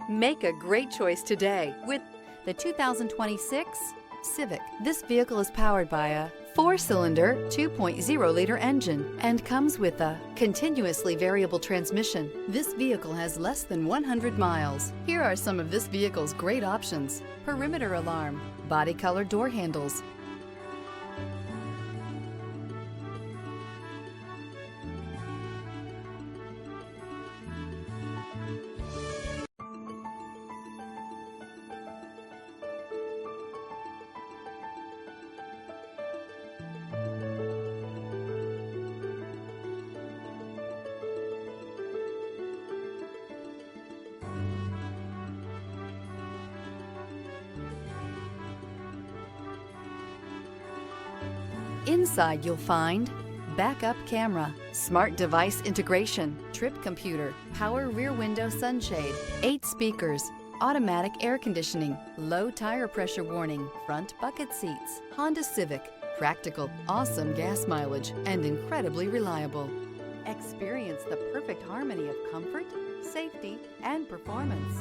Make a great choice today with the 2026 Civic. This vehicle is powered by a 4-cylinder, 2.0-liter engine and comes with a continuously variable transmission. This vehicle has less than 100 miles. Here are some of this vehicle's great options: perimeter alarm, body color door handles, Inside you'll find backup camera, smart device integration, trip computer, power rear window sunshade, 8 speakers, automatic air conditioning, low tire pressure warning, front bucket seats. Honda Civic, practical, awesome gas mileage, and incredibly reliable. Experience the perfect harmony of comfort, safety, and performance.